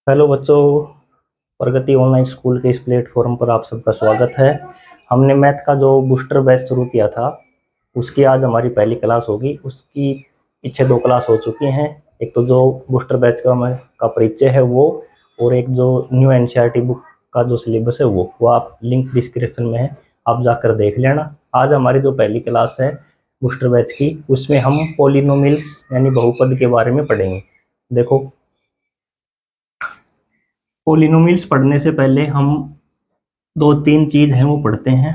Hello बच्चों। प्रगति online school के इस प्लेटफॉर्म पर आप सबका स्वागत है। हमने मैथ का जो बूस्टर बैच शुरू किया था उसकी आज हमारी पहली क्लास होगी। उसकी पीछे दो क्लास हो चुकी हैं। एक तो जो बूस्टर बैच का परिचय है वो, और एक जो न्यू एनसीईआरटी बुक का जो सिलेबस है वो आप लिंक डिस्क्रिप्शन में है, आप जाकर देख लेना। आज हमारी जो पहली क्लास है बूस्टर बैच की, उसमें हम पॉलिनोमियल्स यानी बहुपद के बारे में पढ़ेंगे। देखो, पोलिनोमियल्स पढ़ने से पहले हम दो तीन चीज हैं वो पढ़ते हैं।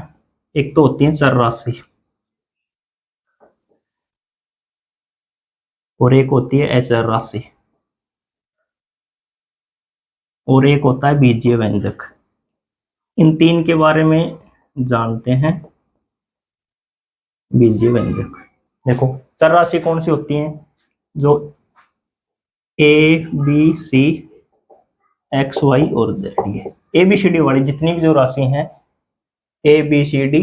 एक तो होती है चर राशि और एक होती है अचर राशि और एक होता है बीजीय व्यंजक। इन तीन के बारे में जानते हैं। बीजीय व्यंजक, देखो चर राशि कौन सी होती है? जो A B C X Y और जेड, ये ए बी सी डी वाली जितनी भी जो राशि हैं, ए बी सी डी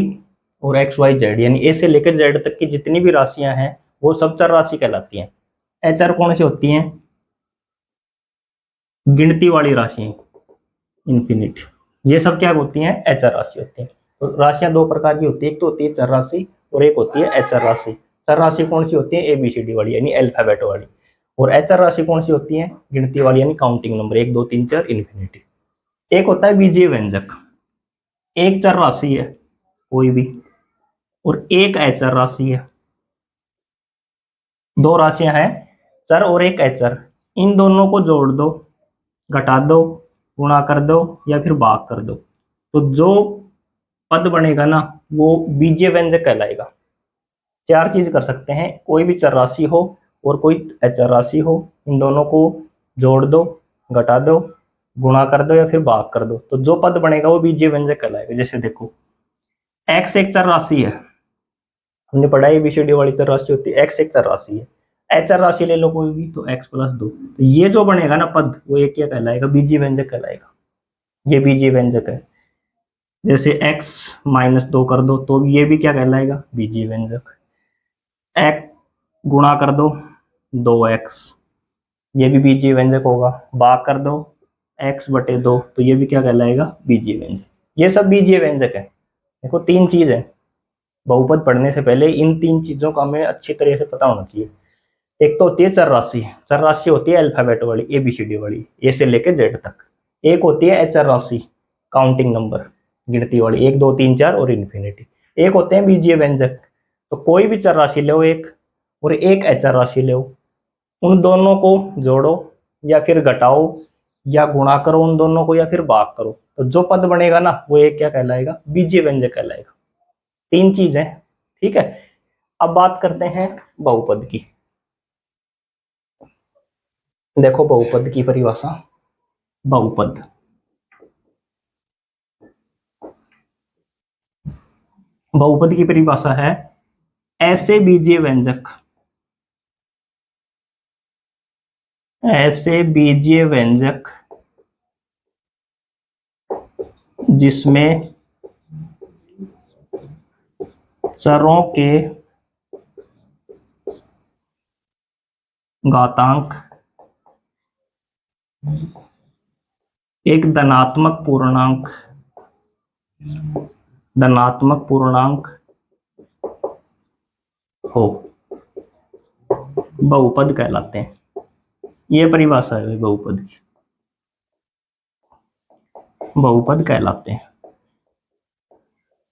और एक्स वाई जेड, यानी ए से लेकर जेड तक की जितनी भी राशियां हैं वो सब चर राशि कहलाती हैं। एचआर कौन सी होती हैं? गिनती वाली राशि, इन्फिनिट, ये सब क्या होती हैं? एचआर राशि होती हैं। तो राशियां दो प्रकार की होती है, एक तो होती है चर राशि और एक होती है एचआर राशि। चर राशि कौन सी होती है? एबीसीडी वाली यानी अल्फाबेट वाली। और एचआर राशि कौन सी होती है? गिनती वाली यानी काउंटिंग नंबर, 1 2 3 4 इन्फिनिटी। एक होता है बीजीय व्यंजक। एक चर राशि है कोई भी और एक एचआर राशि है। दो राशियां हैं, चर और एक एचआर। इन दोनों को जोड़ दो, घटा दो, गुणा कर दो या फिर भाग कर दो, तो जो पद बनेगा ना वो बीजीय व्यंजक कहलाएगा। चार चीज कर सकते हैं, कोई भी चर राशि हो और कोई अचर राशि हो, इन दोनों को जोड़ दो, घटा दो, गुणा कर दो या फिर भाग कर दो, तो जो पद बनेगा वो बीजीय व्यंजक कहलाएगा। जैसे देखो, एक्स एक चर राशि है, हमने पढ़ा है एबीसीडी वाली चर राशि होती है। एक्स एक चर राशि है, एचर राशि ले लो कोई भी, तो एक्स प्लस 2, तो ये जो बनेगा ना पद वो एक क्या कहलाएगा? बीजीय व्यंजक कहलाएगा। ये बीजीय व्यंजक है। जैसे x -2 कर दो तो ये भी क्या कहलाएगा? बीजीय व्यंजक। x गुणा कर दो 2x, ये भी बीजीय व्यंजक होगा। भाग कर दो x/2, तो ये भी क्या कहलाएगा? बीजीय व्यंजक। ये सब बीजीय व्यंजक है। देखो तीन चीज है, बहुपद पढ़ने से पहले इन तीन चीजों का हमें अच्छी तरह से पता होना चाहिए। एक तो होती है चर राशि, चर राशि होती है अल्फाबेट वाली, एबीसीडी वाली, ए से लेकर जेड तक। एक होती है अचर राशि, काउंटिंग नंबर, गिनती वाली, 1 2 3 4 और इन्फिनिटी। एक होते हैं बीजीय व्यंजक, तो कोई भी चर राशि लो एक, और एक अचर राशि लो, उन दोनों को जोड़ो या फिर घटाओ या गुणा करो उन दोनों को या फिर भाग करो, तो जो पद बनेगा ना वो एक क्या कहलाएगा? बीजीय व्यंजक कहलाएगा। तीन चीजें, ठीक है। अब बात करते हैं बहुपद की। देखो बहुपद की परिभाषा, बहुपद बहुपद की परिभाषा है ऐसे बीजीय व्यंजक, ऐसे बीजीय व्यंजक जिसमें चरों के घातांक एक धनात्मक पूर्णांक हो, बहुपद कहलाते हैं। ये परिभाषा है बहुपद की, बहुपद कहलाते हैं।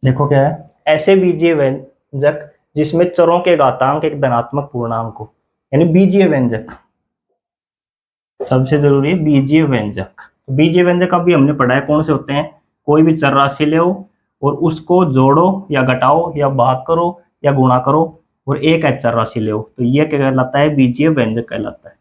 देखो क्या है, ऐसे बीजीय व्यंजक जिसमें चरों के घातांक एक धनात्मक पूर्णांक हो, यानी बीजीय व्यंजक। सबसे जरूरी है बीजीय व्यंजक। बीजीय व्यंजक अभी हमने पढ़ा है कौन से होते हैं? कोई भी चर राशि लो और उसको जोड़ो या घटाओ या भाग करो या गुणा करो और एक अचर राशि लो, तो यह क्या कहलाता है? बीजीय व्यंजक कहलाता है।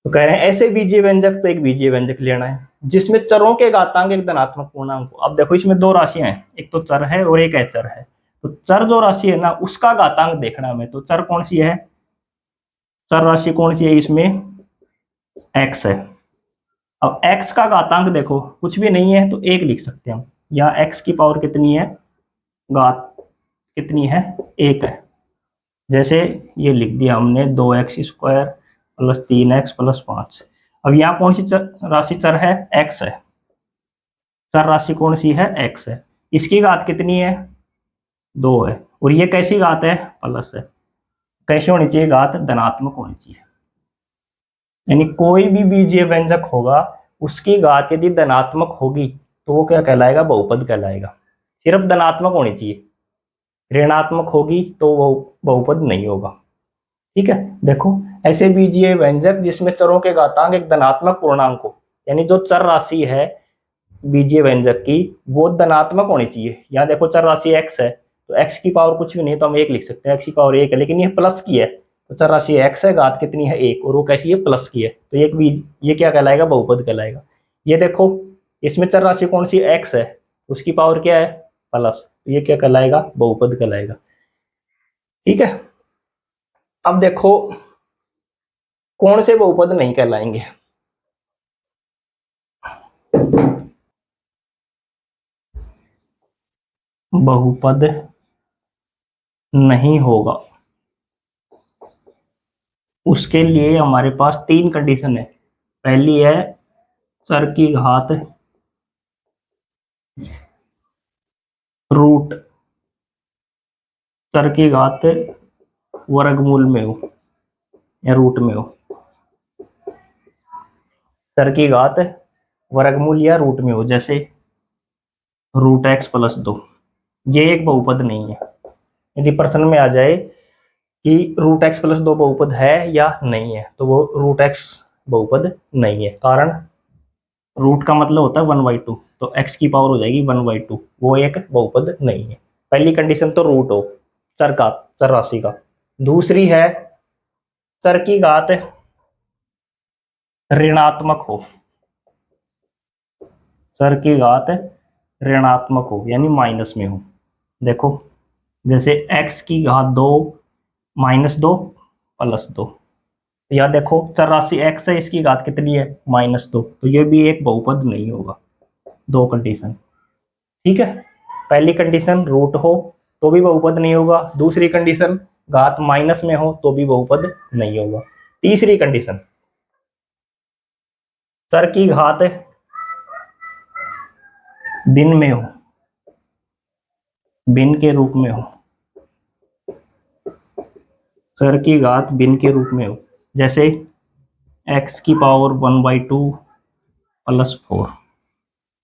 तो कह रहे हैं ऐसे बीजीय व्यंजक, तो एक बीजीय व्यंजक लेना है जिसमें चरों के घातांक एक धनात्मक पूर्णांक हो। अब देखो इसमें दो राशियां हैं, एक तो चर है और एक अचर है। तो चर जो राशि है ना उसका घातांक देखना हमें, तो चर कौन सी है? चर राशि कौन सी है इसमें? x है। अब x का घातांक देखो कुछ भी नहीं है तो एक लिख सकते हैं हम, यहाँ x की पावर कितनी है? घात कितनी है? एक है। जैसे ये लिख दिया हमने 2x² + 3x + 5। अब यहाँ कौन सी राशि चर है? x है। चर राशि कौन सी है? x है। इसकी घात कितनी है? 2 है। और ये कैसी घात है? प्लस है। कैसे होनी चाहिए घात? धनात्मक होनी चाहिए। यानी कोई भी बीजीय व्यंजक होगा उसकी घात यदि धनात्मक होगी तो वो क्या कहलाएगा? बहुपद कहलाएगा। सिर्फ धनात्मक होनी चाहिए, ऋणात्मक होगी तो वो बहुपद नहीं होगा। ठीक है, देखो ऐसे बीजीय व्यंजक जिसमें चरों के घातांक एक धनात्मक पूर्णांक हो, यानी जो चर राशि है बीजीय व्यंजक की वो धनात्मक होनी चाहिए। यहाँ देखो चर राशि x है तो x की पावर कुछ भी नहीं तो हम 1 लिख सकते हैं, x की पावर 1 है, लेकिन ये प्लस की है तो चर राशि x है, घात कितनी है? 1, और वो कैसी है? प्लस की है, तो ये क्या कहलाएगा? बहुपद कहलाएगा। ये देखो इसमें चर राशि कौन सी? x है, उसकी पावर क्या है? प्लस, तो ये क्या कहलाएगा? बहुपद कहलाएगा। ठीक है, अब देखो कौन से बहुपद नहीं कहलाएंगे। बहुपद नहीं होगा उसके लिए हमारे पास 3 कंडीशन है। पहली है चर की घात रूट, चर की घात वर्गमूल में हो या रूट में हो, चर की घात वर्गमूल या रूट में हो, जैसे रूट x प्लस 2, ये एक बहुपद नहीं है। यदि प्रश्न में आ जाए कि रूट x प्लस 2 बहुपद है या नहीं है तो वो रूट x बहुपद नहीं है, कारण रूट का मतलब होता है 1/2, तो x की पावर हो जाएगी 1/2, वो एक बहुपद नहीं है। पहली कंडीशन तो रूट हो चर का, चर राशि का। दूसरी है चर की घात ऋणात्मक हो, चर की घात ऋणात्मक हो यानी माइनस में हो। देखो जैसे x की घात 2 -2 +2, यहाँ देखो चर राशि x है, इसकी घात कितनी है? -2, तो ये भी एक बहुपद नहीं होगा। 2 कंडीशन। ठीक है, पहली कंडीशन रूट हो तो भी बहुपद नहीं होगा, दूसरी कंडीशन घात माइनस में हो तो भी बहुपद नहीं होगा। तीसरी कंडीशन चर की घात भिन्न में हो, भिन्न के रूप में हो, चर की घात भिन्न के रूप में हो, जैसे x की पावर 1/2 + 4।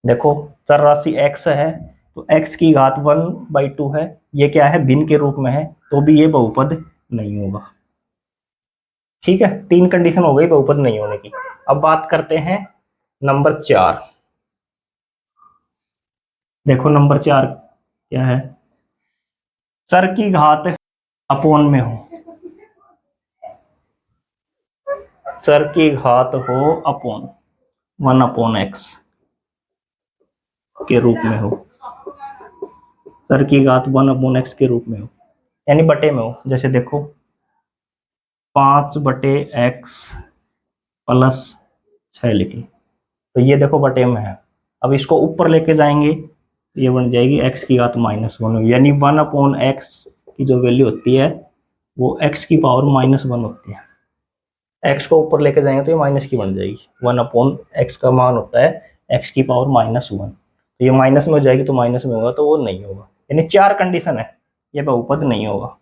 देखो चर राशि x है तो x की घात 1/2 है, ये क्या है? भिन्न के रूप में है, तो भी ये बहुपद नहीं होगा। ठीक है, 3 कंडीशन हो गई बहुपद नहीं होने की। अब बात करते हैं नंबर 4। देखो नंबर 4 क्या है? चर की घात अपोन में हो, चर की घात हो अपोन 1/x के रूप में हो, चर की घात 1/x के रूप में हो यानी बटे में हो। जैसे देखो 5/x + 6 लिखे, तो ये देखो बटे में है। अब इसको ऊपर लेके जाएंगे तो ये बन जाएगी x की घात -1, यानी 1/x की जो वैल्यू होती है वो x की पावर -1 होती है। x को ऊपर लेके जाएंगे तो ये माइनस की बन जाएगी। 1/x का मान होता है x की पावर -1, तो ये माइनस में हो जाएगी तो माइनस में होगा तो वो नहीं होगा। यानी 4 कंडीशन है, ये बहुपद नहीं होगा।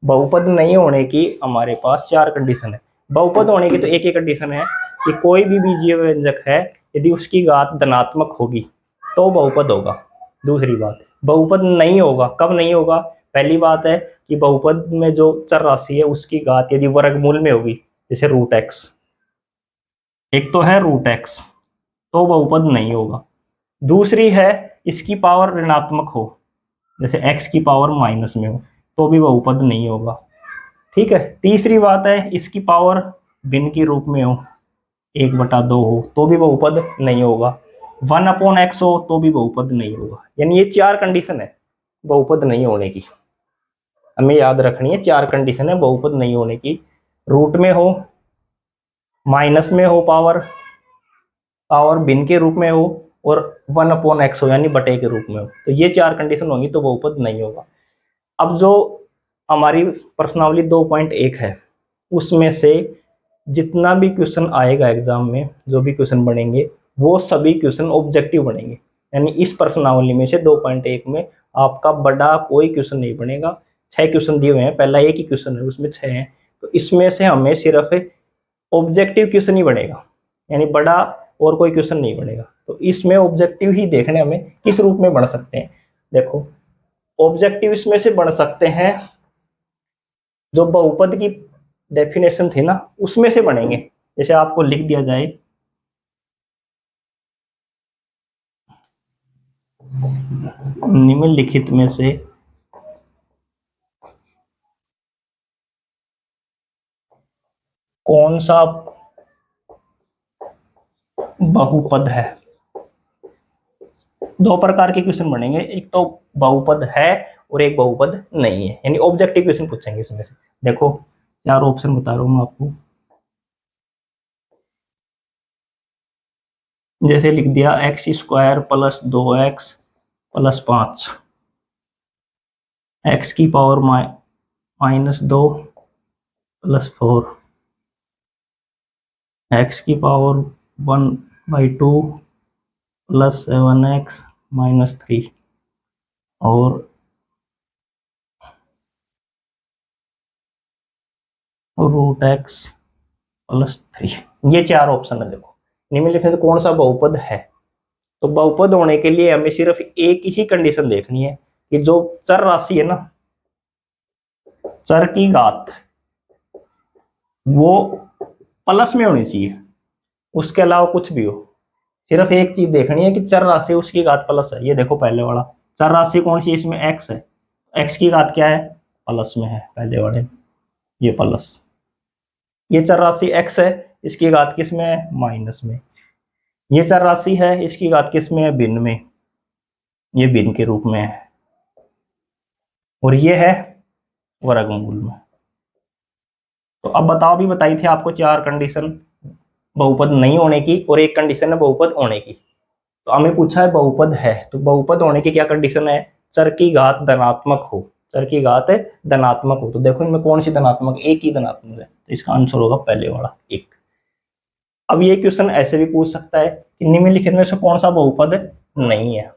बहुपद नहीं होने की हमारे पास 4 कंडीशन है। बहुपद होने की तो एक ही कंडीशन है कि कोई भी बीजीय व्यंजक है यदि उसकी घात धनात्मक होगी तो बहुपद होगा। दूसरी बात, बहुपद नहीं होगा, कब नहीं होगा? पहली बात है कि बहुपद में जो चर राशि है उसकी घात यदि वर्गमूल में होगी, जैसे रूट एक्स, एक तो है रूट एक्स, तो बहुपद नहीं होगा। दूसरी है इसकी पावर ऋणात्मक हो, जैसे x की पावर माइनस में हो, तो भी बहुपद नहीं होगा। ठीक है, तीसरी बात है इसकी पावर भिन्न के रूप में हो, 1/2 हो, तो भी बहुपद नहीं होगा। 1/x हो तो भी बहुपद नहीं होगा। यानी ये 4 कंडीशन है बहुपद नहीं होने की, हमें याद रखनी है। 4 कंडीशन है बहुपद नहीं होने की। रूट में हो, माइनस में हो, पावर पावर भिन्न के रूप में हो, और 1/x हो यानी बटे के रूप में हो, तो ये 4 कंडीशन होंगी तो बहुपद नहीं होगा। अब जो हमारी प्रश्नावली 2.1 है उसमें से जितना भी क्वेश्चन आएगा एग्जाम में, जो भी क्वेश्चन बनेंगे वो सभी क्वेश्चन ऑब्जेक्टिव बनेंगे। यानी इस प्रश्नावली में से 2.1 में आपका बड़ा कोई क्वेश्चन नहीं बनेगा। 6 क्वेश्चन दिए हुए हैं, पहला एक ही क्वेश्चन है उसमें 6 हैं, तो इसमें से हमें सिर्फ ऑब्जेक्टिव क्वेश्चन ही बनेगा, यानी बड़ा और कोई क्वेश्चन नहीं बनेगा। तो इसमें ऑब्जेक्टिव ही देखने हमें किस रूप में बन सकते हैं। देखो ऑब्जेक्टिव इसमें से बन सकते हैं, जो बहुपद की डेफिनेशन थी ना उसमें से बनेंगे। जैसे आपको लिख दिया जाए निम्नलिखित में से कौन सा बहुपद है। दो प्रकार के क्वेश्चन बनेंगे, एक तो बहुपद है और एक बहुपद नहीं है, यानी ऑब्जेक्टिव क्वेश्चन पूछेंगे इसमें से। देखो 4 ऑप्शन बता रहा हूं मैं आपको। जैसे लिख दिया x² plus 2x plus 5, x की पावर -2 प्लस 4, x की पावर 1/2 प्लस 7x माइनस 3 और √x प्लस 3। ये 4 ऑप्शन है। देखो निम्नलिखित में कौन सा बहुपद है। तो बहुपद होने के लिए हमें सिर्फ एक ही कंडीशन देखनी है कि जो चर राशि है ना, चर की घात वो प्लस में होनी चाहिए, उसके अलावा कुछ भी हो। सिर्फ एक चीज देखनी है कि चर राशि उसकी घात प्लस है। ये देखो पहले वाला चर राशि कौन सी है, इसमें x है, x की घात क्या है, प्लस में है पहले वाले, ये प्लस। ये चर राशि x है, इसकी घात किस में है, माइनस में। ये चर राशि है, इसकी घात किस में है, भिन्न में, ये भिन्न के रूप में है। और ये है वर्गमूल में। तो अब बताओ, भी बताई थी आपको 4 कंडीशन बहुपद नहीं होने की और एक कंडीशन है बहुपद होने की। तो हमें पूछा है बहुपद है, तो बहुपद होने की क्या कंडीशन है, चर की घात धनात्मक हो, चर की घात धनात्मक हो। तो देखो इनमें कौन सी धनात्मक, एक ही धनात्मक है, तो इसका आंसर होगा पहले वाला 1। अब ये क्वेश्चन ऐसे भी पूछ सकता है कि निम्नलिखित में से कौन सा बहुपद नहीं है,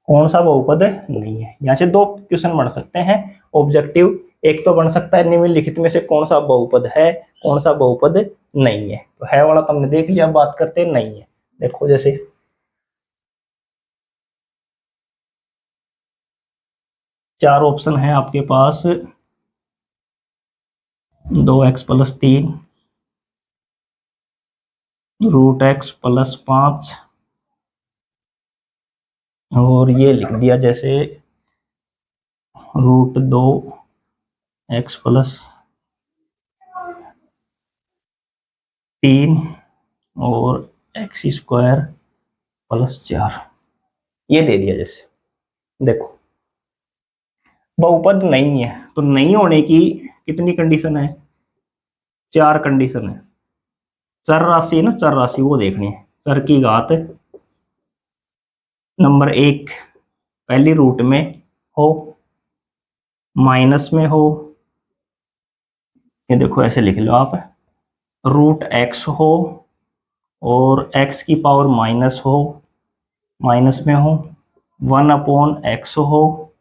कौन सा बहुपद नहीं है। यहाँ से 2 क्वेश्चन बन सकते हैं ऑब्जेक्टिव। एक तो बन सकता है निम्नलिखित में से कौन सा बहुपद है, कौन सा बहुपद नहीं है। तो है वाला तुमने देख लिया, बात करते नहीं है। देखो जैसे 4 ऑप्शन है आपके पास, 2x प्लस 3, √x प्लस 5, और ये लिख दिया जैसे √2x प्लस 3 और x² प्लस 4, ये दे दिया। जैसे देखो बहुपद नहीं है, तो नहीं होने की कितनी कंडीशन है, 4 कंडीशन है। चर राशि है ना, चर राशि वो देखनी है। चर की घात नंबर 1 पहली रूट में हो, माइनस में हो, ये देखो ऐसे लिख लो आप, √x हो और x की पावर माइनस हो, माइनस में हो, 1/x हो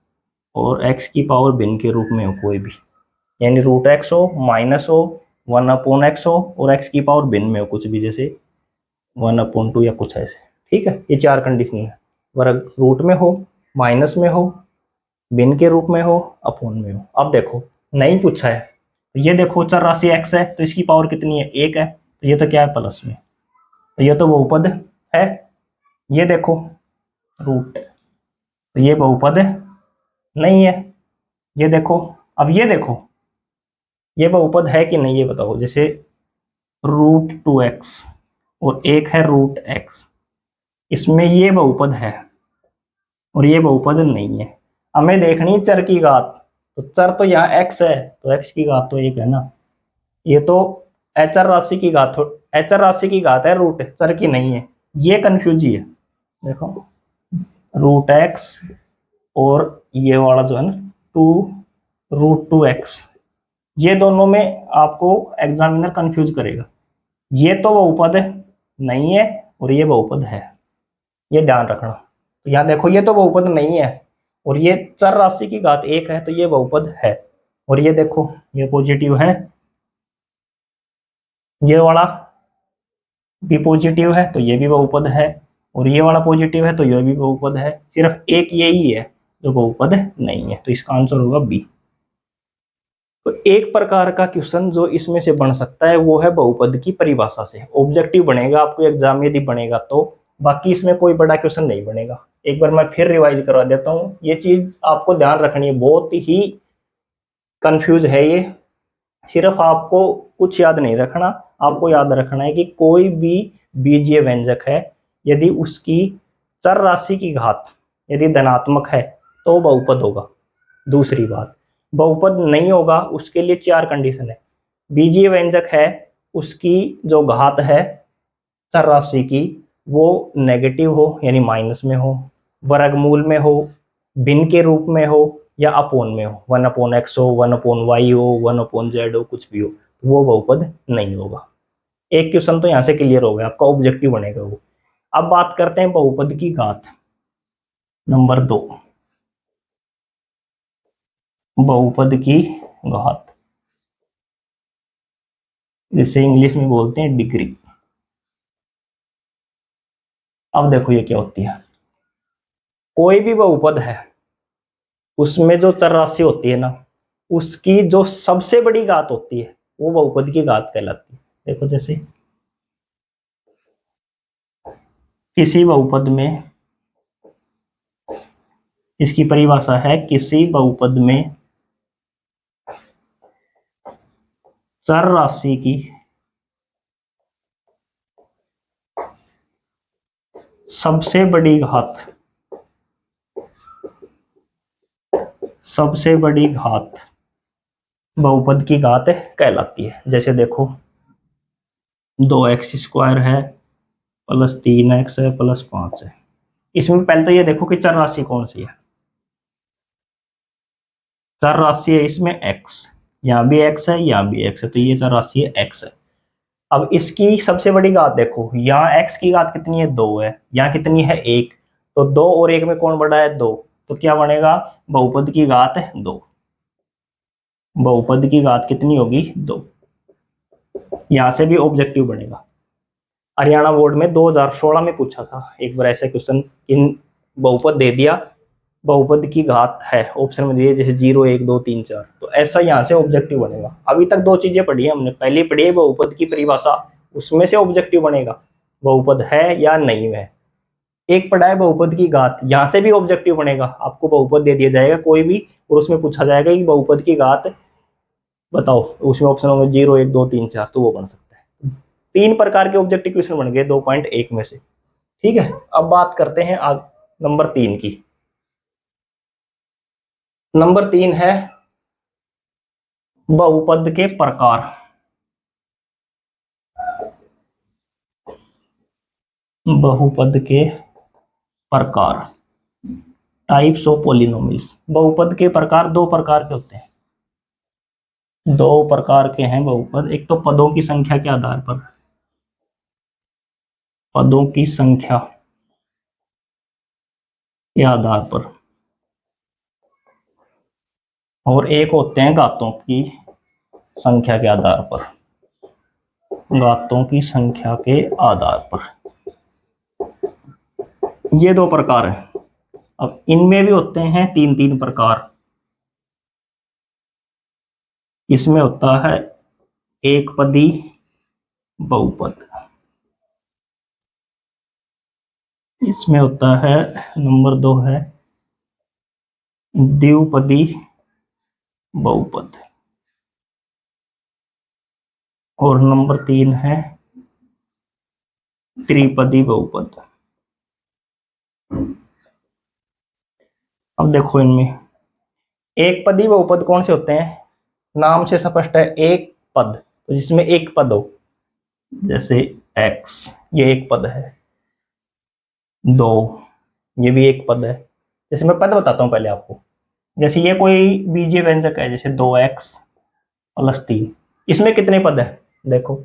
और x की पावर भिन्न के रूप में हो कोई भी, यानी √x हो, माइनस हो, 1/x हो और x की पावर भिन्न में हो कुछ भी, जैसे 1/2 या कुछ ऐसे। ठीक है, ये 4 कंडीशन है। वर्ग रूट में हो, माइनस में हो, भिन्न के रूप में हो, अपोन में हो। अब देखो नहीं पूछा है, तो ये देखो चर राशि x है, तो इसकी पावर कितनी है, 1 है, तो ये तो क्या है, प्लस में, तो ये तो बहुपद है। ये देखो रूट, तो ये बहुपद नहीं है। ये देखो, अब ये देखो ये बहुपद है कि नहीं, ये बताओ। जैसे √2x और एक है √x, इसमें ये बहुपद है और ये बहुपद नहीं है। हमें देखनी चर की घात, तो चर तो यहाँ x है, तो x की घात तो 1 है ना। ये तो एचर राशि की घात, एचर राशि की घात है, रूट चर की नहीं है, ये कंफ्यूज ही है। देखो √x और ये वाला जो है ना 2 √2x, ये दोनों में आपको एग्जामिनर कंफ्यूज करेगा। ये तो बहुपद नहीं है और ये बहुपद है, ये ध्यान रखना। तो यहाँ देखो ये तो बहुपद नहीं है और ये चर राशि की घात 1 है, तो ये बहुपद है। और ये देखो ये पॉजिटिव है, ये वाला भी पॉजिटिव है तो ये भी बहुपद है, और ये वाला पॉजिटिव है तो ये भी बहुपद है। सिर्फ एक यही है जो बहुपद नहीं है, तो इसका आंसर होगा बी। तो एक प्रकार का क्वेश्चन जो इसमें से बन सकता है वो है बहुपद की परिभाषा से। ऑब्जेक्टिव बनेगा आपको एग्जाम यदि बनेगा तो, बाकी इसमें कोई बड़ा क्वेश्चन नहीं बनेगा। एक बार मैं फिर रिवाइज करवा देता हूँ, ये चीज आपको ध्यान रखनी है, बहुत ही कंफ्यूज है ये। सिर्फ आपको कुछ याद नहीं रखना, आपको याद रखना है कि कोई भी बीजीय व्यंजक है यदि उसकी चर राशि की घात यदि धनात्मक है तो बहुपद होगा। दूसरी बात, बहुपद नहीं होगा उसके लिए 4 कंडीशन है। बीजीय व्यंजक है, उसकी जो घात है चर राशि की वो नेगेटिव हो यानी माइनस में हो, वर्गमूल में हो, भिन्न के रूप में हो, या अपोन में हो, 1/x हो, 1/y हो, 1/z हो, कुछ भी हो, वो बहुपद नहीं होगा। एक क्वेश्चन तो यहाँ से क्लियर हो गया, आपका ऑब्जेक्टिव बनेगा वो। अब बात करते हैं बहुपद की घात नंबर 2, बहुपद की घात, जिसे इंग्लिश में बोलते हैं डिग्री। अब देखो ये क्या होती है। कोई भी बहुपद है उसमें जो चर राशि होती है ना, उसकी जो सबसे बड़ी घात होती है वो बहुपद की घात कहलाती है। देखो जैसे किसी बहुपद में, इसकी परिभाषा है किसी बहुपद में चर राशि की सबसे बड़ी घात, सबसे बड़ी घात बहुपद की घात कहलाती है। जैसे देखो 2x² है प्लस 3x है प्लस 5 है। इसमें पहले तो ये देखो कि चर राशि कौन सी है। चर राशि है इसमें x, यहाँ भी x है यहाँ भी x है, तो ये चर राशि है x है। अब इसकी सबसे बड़ी घात देखो, यहाँ x की घात कितनी है 2 है, यहाँ कितनी है 1, तो 2 और 1 में कौन बड़ा है 2, तो क्या बनेगा बहुपद की घात है 2। बहुपद की घात कितनी होगी 2। यहां से भी ऑब्जेक्टिव बनेगा। हरियाणा बोर्ड में 2016 में पूछा था एक बार ऐसा क्वेश्चन, इन बहुपद दे दिया, बहुपद की घात है ऑप्शन में दिए जैसे 0 1 2 3 4, तो ऐसा यहाँ से ऑब्जेक्टिव बनेगा। अभी तक 2 चीजें पढ़ी है हमने, पहली पढ़ी है बहुपद की परिभाषा, उसमें से ऑब्जेक्टिव बनेगा बहुपद है या नहीं है। एक पढ़ा है बहुपद की घात, यहाँ से भी ऑब्जेक्टिव बनेगा, आपको बहुपद दे दिया जाएगा कोई भी और उसमें पूछा जाएगा कि बहुपद की घात बताओ, उसमें ऑप्शन होंगे 0 1 2 3 4, तो वो बन सकता है। 3 प्रकार के ऑब्जेक्टिव क्वेश्चन बन गए 2.1 में से। ठीक है, अब बात करते हैं नंबर 3 की। नंबर 3 है बहुपद के प्रकार। बहुपद के प्रकार, टाइप्स ऑफ पॉलिनोमियल्स। बहुपद के प्रकार 2 प्रकार के होते हैं, 2 प्रकार के हैं बहुपद। एक तो पदों की संख्या के आधार पर, पदों की संख्या के आधार पर, और एक होते हैं घातों की संख्या के आधार पर, घातों की संख्या के आधार पर। ये 2 प्रकार हैं। अब इनमें भी होते हैं 3 प्रकार। इसमें होता है एक पदी बहुपद, इसमें होता है नंबर 2 है द्विपदी बहुपद, और नंबर 3 है त्रिपदी बहुपद। अब देखो इनमें एक पदी बहुपद कौन से होते हैं, नाम से स्पष्ट है एक पद, तो जिसमें एक पद हो, जैसे x ये एक पद है, 2 ये भी एक पद है। जैसे मैं पद बताता हूं पहले आपको, जैसे ये कोई बीजीय व्यंजक है जैसे 2x प्लस 3। इसमें कितने पद है? देखो,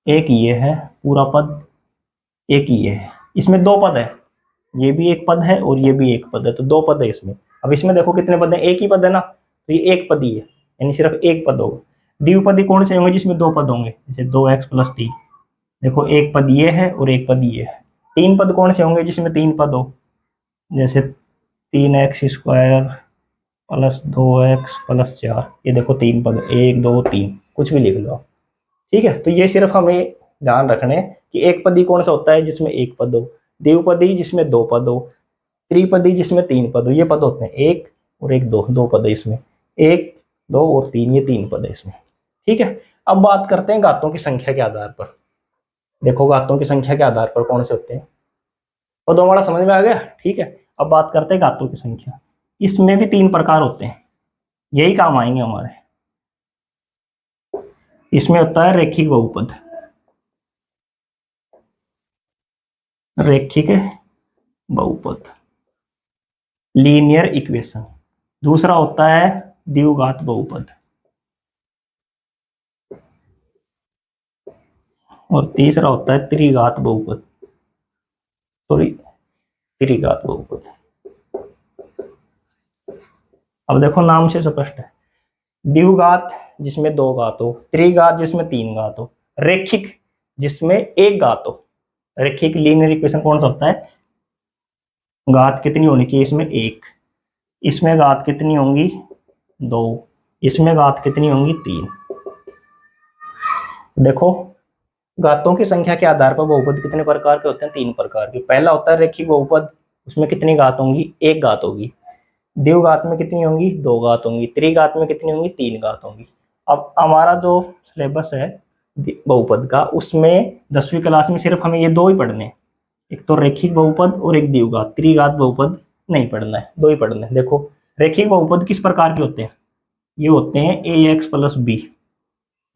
एक ये है पूरा पद, एक ये है, इसमें दो पद है, ये भी एक पद है और ये भी एक पद है, तो दो पद है इसमें। अब इसमें देखो कितने पद है, एक ही पद है ना, तो ये एक पद ही है, यानी सिर्फ एक पद होगा। द्विपदी कौन से होंगे? जिसमें दो पद होंगे, जैसे 2x प्लस 3। देखो एक पद ये है और एक पद ये है। तीन पद कौन से होंगे? जिसमें तीन पद हो, जैसे 3x² प्लस 2x+4। ये देखो तीन पद, 1 2 3, कुछ भी लिख लो, ठीक है। तो ये सिर्फ हमें ध्यान रखने कि एक पदी कौन सा होता है? जिसमें एक पद हो, द्विपदी जिसमें दो पद हो, त्रिपदी जिसमें तीन पद हो। ये पद होते हैं एक और एक, दो, दो पद है इसमें, एक दो और तीन, ये तीन पद है इसमें, ठीक है। अब बात करते हैं घातों की संख्या के आधार पर। देखो घातों की संख्या के आधार पर कौन से होते हैं, पदों वाला समझ में आ गया, ठीक है। अब बात करते हैं घातों की संख्या। इसमें भी तीन प्रकार होते हैं, यही काम आएंगे हमारे। इसमें होता है रेखिक बहुपद, रेखिक बहुपद, लीनियर इक्वेशन। दूसरा होता है द्विघात बहुपद, और तीसरा होता है त्रिघात बहुपद, सॉरी त्रिघात बहुपद। अब देखो नाम से स्पष्ट है, द्विघात जिसमें दो घात हो, त्रिघात जिसमें तीन घात हो, रेखिक जिसमें एक घात हो। रेखिक लीनियर इक्वेशन कौन सा होता है? घात कितनी होनी चाहिए इसमें? एक। इसमें घात कितनी होंगी? दो। इसमें घात कितनी होंगी? तीन। देखो घातों की संख्या के आधार पर बहुपद कितने प्रकार के होते हैं? तीन प्रकार के। पहला होता है रेखिक बहुपद, उसमें कितनी घात होंगी? एक घात होगी। द्विघात में कितनी होंगी? दो घात होंगी। त्रिघात में कितनी होंगी? तीन घात होंगी। अब हमारा जो सिलेबस है बहुपद का, उसमें 10वीं क्लास में सिर्फ हमें ये दो ही पढ़ने हैं, एक तो रेखिक बहुपद और एक द्विघात। त्रिघात बहुपद नहीं पढ़ना है, दो ही पढ़ना है। देखो रेखिक बहुपद किस प्रकार के होते हैं? ये होते हैं ax+b,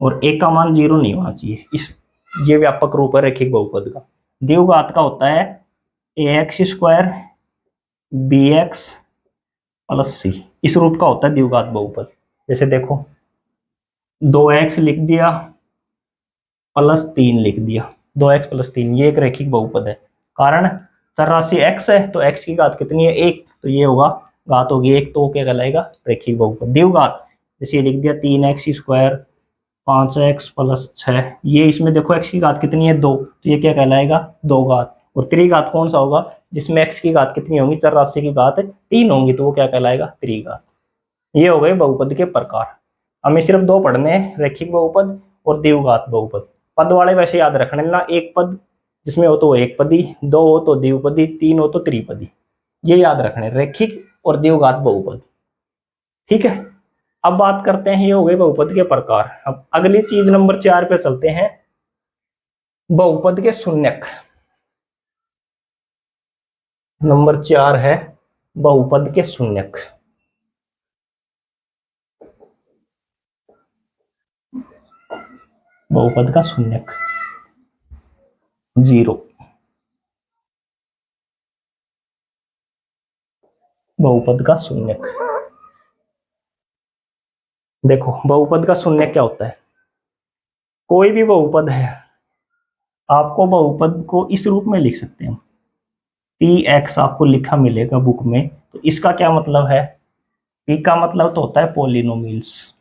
और a का मान 0 नहीं होना चाहिए। इस ये व्यापक रूप है रेखिक बहुपद का। द्विघात का होता है ax² bx+c, इस रूप का होता है द्विघात बहुपद। जैसे देखो 2x लिख दिया प्लस 3 लिख दिया, 2x+3, ये एक रेखिक बहुपद है। कारण चर राशि x है, तो x की घात कितनी है? एक, तो ये होगा घात होगी एक, तो क्या कहलाएगा? रेखिक बहुपद। द्विघात जैसे ये लिख दिया 3x² 5x+6, ये इसमें देखो x की घात कितनी है? दो, तो ये क्या कहलाएगा? दो घात। और त्रिघात कौन सा होगा? जिसमें x की घात कितनी होगी? चर राशि की घात 3 होंगी, तो वो क्या कहलाएगा? त्रिघात। ये हो गए बहुपद के प्रकार। हमें सिर्फ दो पढ़ने हैं, रेखिक बहुपद और द्विघात बहुपद। पद वाले वैसे याद रखने ना, एक पद जिसमें हो तो वो एक पदी, दो हो तो द्विपदी, तीन हो तो त्रिपदी, ये याद रखने, रेखिक और द्विघात बहुपद, ठीक है। अब बात करते हैं, ये हो गए बहुपद के प्रकार। अब अगली चीज नंबर 4 पे चलते हैं, बहुपद के शून्यक। नंबर 4 है बहुपद के शून्यक। बहुपद का शून्यक 0। बहुपद का शून्यक, देखो बहुपद का शून्यक क्या होता है? कोई भी बहुपद है, आपको बहुपद को इस रूप में लिख सकते हैं, px आपको लिखा मिलेगा बुक में, तो इसका क्या मतलब है? p का मतलब तो होता है पोलिनोमियल्स,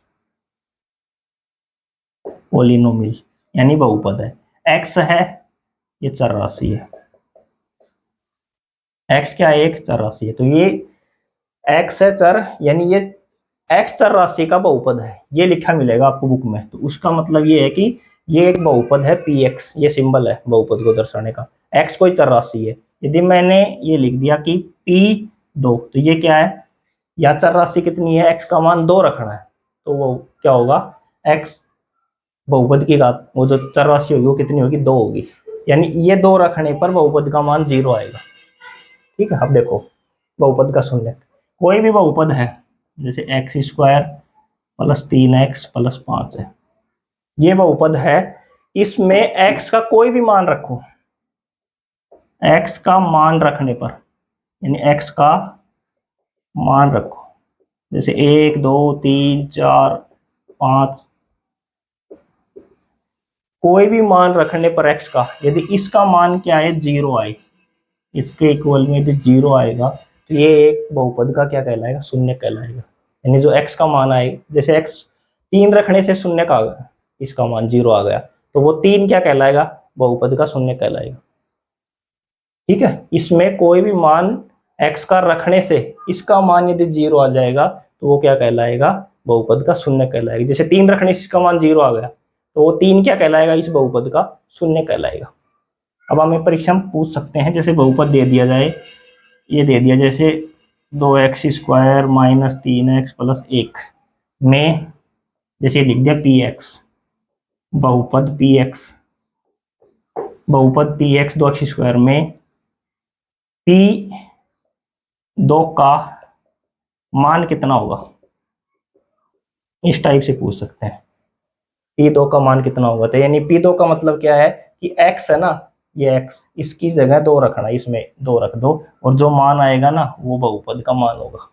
पोलिनोमियल यानी बहुपद है। x है, ये चर राशि है, x क्या है? एक चर राशि है, तो ये x है चर, यानी ये x चर राशि का बहुपद है, ये लिखा मिलेगा आपको बुक में। तो उसका मतलब ये है कि ये एक बहुपद है px, ये सिंबल है बहुपद को दर्शाने का। x कोई चर राशि है, यदि मैंने ये लिख दिया कि p2, तो ये क्या है? या चर राशि कितनी है? x का मान 2 रखना है, तो वो क्या होगा? x बहुपद की घात, वो जो चर राशि होगी वो कितनी होगी? 2 होगी, यानी ये 2 रखने पर बहुपद का मान 0 आएगा, ठीक है। अब देखो बहुपद का शून्यक, कोई भी बहुपद है, जैसे x² प्लस 3x प्लस 5 है, ये बहुपद है। इसमें x का कोई भी मान रखो, x का मान रखने पर, यानी x का मान रखो, जैसे 1 2 3 4 5 कोई भी मान रखने पर x का, यदि इसका मान क्या है 0 आए, इसके इक्वल में यदि 0 आएगा तो ये एक बहुपद का क्या कहलाएगा, शून्य कहलाएगा। यानी जो x का मान आए, जैसे x 3 रखने से शून्य का आ गया, इसका मान 0 आ गया, तो वो 3 क्या कहलाएगा, बहुपद का शून्य कहलाएगा। ठीक है, इसमें कोई भी मान x का रखने से इसका मान यदि 0 आ जाएगा तो वो क्या कहलाएगा, बहुपद का शून्य कहलाएगा। जैसे 3 रखने से इसका मान 0 आ गया तो वो 3 क्या कहलाएगा, इस बहुपद का शून्य कहलाएगा। अब हमें परीक्षा में पूछ सकते हैं, जैसे बहुपद दे दिया जाए, ये दे दिया जैसे 2x² माइनस 3x प्लस 1 में, जैसे लिख दिया px, बहुपद px, बहुपद px 2x² में p2 का मान कितना होगा, इस टाइप से पूछ सकते हैं। p2 का मान कितना होगा, तो यानी p2 का मतलब क्या है कि x है ना, ये x, इसकी जगह 2 रखना, इसमें 2 रख दो, और जो मान आएगा ना वो बहुपद का मान होगा।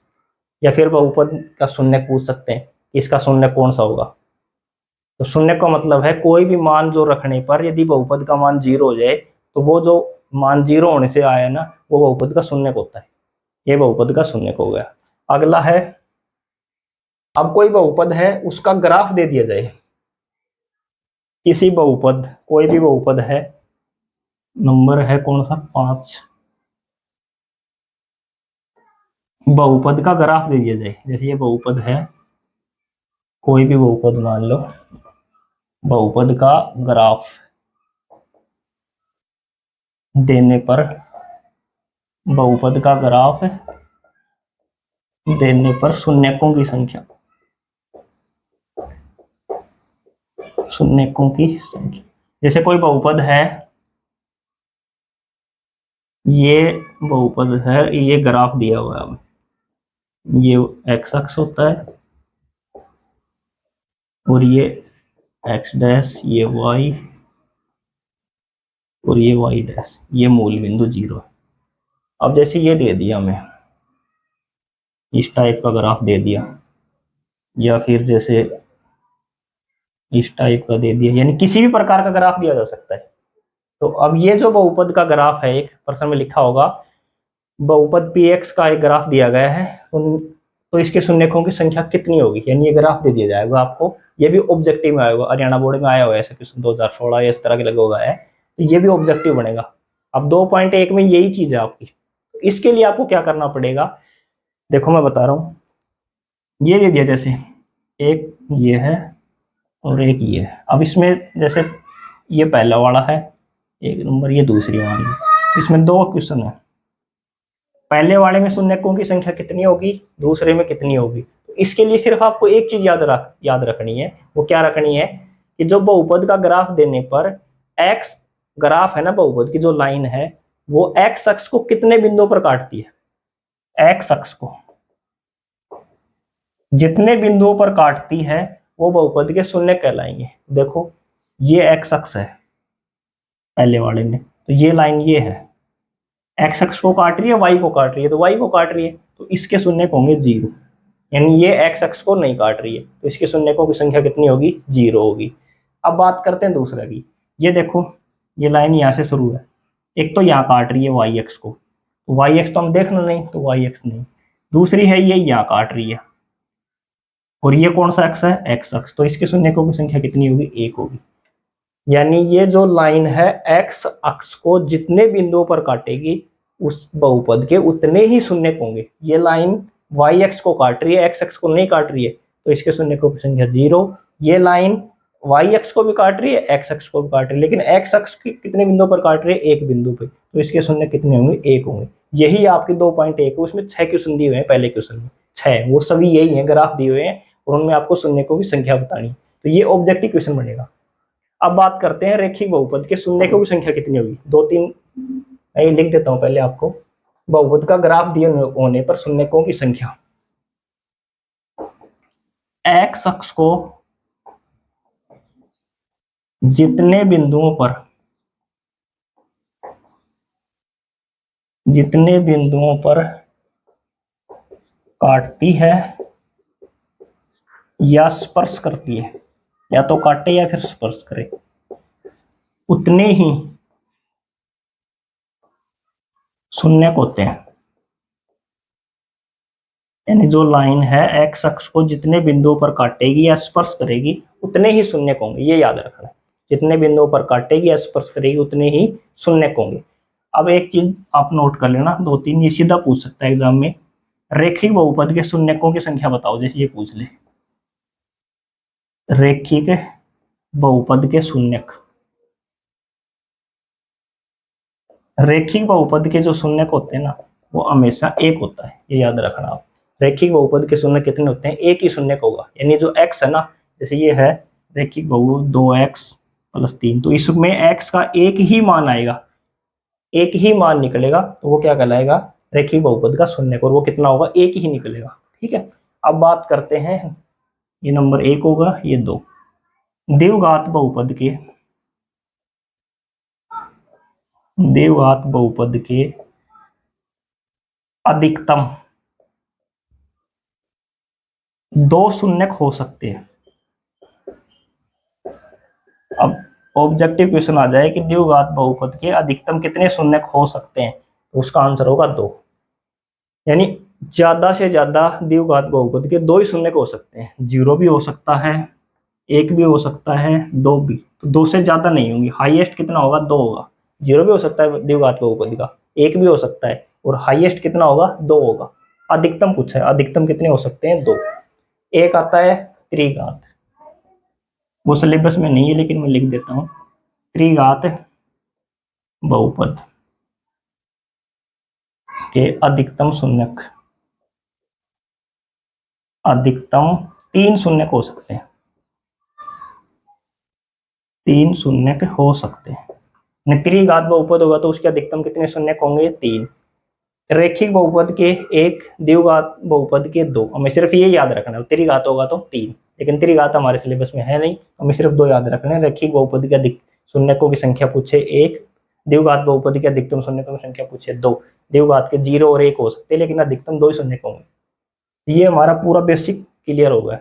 या फिर बहुपद का शून्य पूछ सकते हैं, इसका शून्य कौन सा होगा। तो शून्य का मतलब है कोई भी मान जो रखने पर यदि बहुपद का मान 0 हो जाए तो वो जो मान 0 होने से आया ना वो बहुपद का शून्य होता है। ये बहुपद का शून्य हो गया। अगला है, अब कोई बहुपद है उसका ग्राफ दे दिया जाए, किसी बहुपद, कोई भी बहुपद है, नंबर है कौन सा 5, बहुपद का ग्राफ दे दिया जाए। जैसे ये बहुपद है, कोई भी बहुपद मान लो, बहुपद का ग्राफ देने पर, बहुपद का ग्राफ देने पर शून्यकों की संख्या, शून्यकों की संख्या, जैसे कोई बहुपद है, ये बहुपद है, ये ग्राफ दिया हुआ है, ये एक्स अक्ष होता है और ये एक्स डैश, ये वाई और ये वाई डैश, ये मूल बिंदु 0। अब जैसे ये दे दिया हमें, इस टाइप का ग्राफ दे दिया, या फिर जैसे इस टाइप का दे दिया, यानी किसी भी प्रकार का ग्राफ दिया जा सकता है। तो अब ये जो बहुपद का ग्राफ है, एक प्रश्न में लिखा होगा बहुपद px का एक ग्राफ दिया गया है, तो इसके शून्यकों की संख्या कितनी होगी, यानी ये ग्राफ दे दिया जाएगा आपको। ये भी ऑब्जेक्टिव में आएगा, हरियाणा बोर्ड में आया हुआ है ऐसा क्वेश्चन 2016 या इस तरह के लगा हुआ है, तो ये भी ऑब्जेक्टिव बनेगा। अब 2.1 में यही चीज है आपकी, इसके लिए आपको क्या करना पड़ेगा, देखो मैं बता रहा हूँ, ये दे दिया जैसे एक ये है और एक ये है। अब इसमें जैसे ये पहला वाला है एक नंबर, ये दूसरी वाली है, तो इसमें 2 क्वेश्चन है, पहले वाले में शून्यकों की संख्या कितनी होगी, दूसरे में कितनी होगी। तो इसके लिए सिर्फ आपको एक चीज याद रखनी है, वो क्या रखनी है कि जो बहुपद का ग्राफ देने पर एक्स, ग्राफ है ना बहुपद की जो लाइन है, वो एक्स अक्ष को कितने बिंदुओं पर काटती है, एक्स अक्ष को जितने बिंदुओं पर काटती है वो बहुपद के शून्य कहलाएंगे। देखो ये एक्स अक्ष है पहले वाले में, तो ये लाइन ये है, एक्स अक्ष को काट रही है, वाई को काट रही है, तो वाई को काट रही है, तो इसके शून्यक होंगे 0, यानी ये एक्स अक्ष को नहीं काट रही है, तो इसके शून्यकों की संख्या कितनी होगी, 0 होगी। अब बात करते हैं दूसरा की, ये देखो ये लाइन यहाँ से शुरू है, एक तो यहाँ काट रही है वाई एक्स को, तो वाई एक्स तो हम देखना नहीं, तो वाई एक्स नहीं, दूसरी है ये यहाँ काट रही है, और ये कौन सा अक्ष है, एक्स अक्ष, तो इसके शून्यकों की संख्या कितनी होगी, 1 होगी। यानी ये जो लाइन है एक्स अक्ष को जितने बिंदुओं पर काटेगी उस बहुपद के उतने ही शून्यक होंगे। ये लाइन वाई एक्स को काट रही है, एक्स अक्ष को नहीं काट रही है, तो इसके शून्यकों की संख्या 0। ये लाइन वाई एक्स को भी काट रही है, एक्स अक्ष को भी काट रही है, लेकिन एक्स अक्ष कितने बिंदुओं पर काट रही है, एक बिंदु पे, तो इसके शून्य कितने होंगे, 1 होंगे। यही आपके 2.1, उसमें 6 क्वेश्चन दिए हुए हैं, पहले क्वेश्चन में 6, वो सभी यही है, ग्राफ दिए हुए हैं और उनमें आपको शून्यकों की संख्या बतानी, तो ये ऑब्जेक्टिव क्वेश्चन बनेगा। अब बात करते हैं रेखिक बहुपद के शून्यकों की संख्या कितनी होगी, 2-3 मैं लिख देता हूं पहले आपको, बहुपद का ग्राफ दिए होने पर शून्यकों की संख्या, एक्स अक्ष को जितने बिंदुओं पर काटती है या स्पर्श करती है, या तो काटे या फिर स्पर्श करे, उतने ही शून्यक होते हैं। यानी जो लाइन है एक्स अक्ष को जितने बिंदुओं पर काटेगी या स्पर्श करेगी उतने ही शून्यक होंगे, ये याद रखना है। जितने बिंदुओं पर काटेगी या स्पर्श करेगी उतने ही शून्यक होंगे। अब एक चीज आप नोट कर लेना, 2-3 ये सीधा पूछ सकता है एग्जाम में, रेखिक बहुपद के शून्यकों की संख्या बताओ, जैसे ये पूछ ले, रेखिक बहुपद के शून्यक। रेखिक बहुपद के जो शून्यक होते हैं ना वो हमेशा एक होता है, ये याद रखना आप। रेखिक बहुपद के शून्यक कितने होते हैं, एक ही शून्यक होगा। यानी जो x है ना, जैसे ये है रेखिक बहुपद 2x + 3, तो इसमें x का एक ही मान आएगा, एक ही मान निकलेगा, तो वो क्या कहलाएगा, रेखिक बहुपद का शून्यक, और वो कितना होगा, एक ही निकलेगा। ठीक है, अब बात करते हैं, ये नंबर 1 होगा, ये 2। द्विघात बहुपद के, द्विघात बहुपद के अधिकतम 2 शून्यक हो सकते हैं। अब ऑब्जेक्टिव क्वेश्चन आ जाए कि द्विघात बहुपद के अधिकतम कितने शून्यक हो सकते हैं, तो उसका आंसर होगा 2। यानी ज्यादा से ज्यादा द्विघात बहुपद के 2 ही शून्यक हो सकते हैं। 0 भी हो सकता है, 1 भी हो सकता है, 2 भी, तो 2 से ज्यादा नहीं होंगी। हाईएस्ट कितना होगा, 2 होगा। 0 भी हो सकता है द्विघात बहुपद का, 1 भी हो सकता है, और हाईएस्ट कितना होगा, 2 होगा। अधिकतम पूछा है, अधिकतम कितने हो सकते हैं, 2। एक आता है त्रिघात, वो सिलेबस में नहीं है लेकिन मैं लिख देता हूँ, त्रिघात बहुपद के अधिकतम शून्यक, अधिकतम 3 शून्यक हो सकते हैं, 3 शून्यक हो सकते हैं। त्रिघात बहुपद होगा तो उसके अधिकतम कितने शून्यक होंगे, 3। रेखिक बहुपद के 1, द्विघात बहुपद के 2। हमें सिर्फ ये याद रखना है, त्रिघात होगा तो 3, लेकिन त्रिघात हमारे सिलेबस में है नहीं, हमें सिर्फ 2 याद रखने हैं। रेखिक बहुपद के अधिक शून्यकों की संख्या पूछे 1, द्विघात बहुपद के अधिकतम शून्यकों की संख्या पूछे 2। द्विघात के 0 और 1 हो सकते हैं, लेकिन अधिकतम 2 ही शून्यक होंगे। ये हमारा पूरा बेसिक क्लियर हो गया।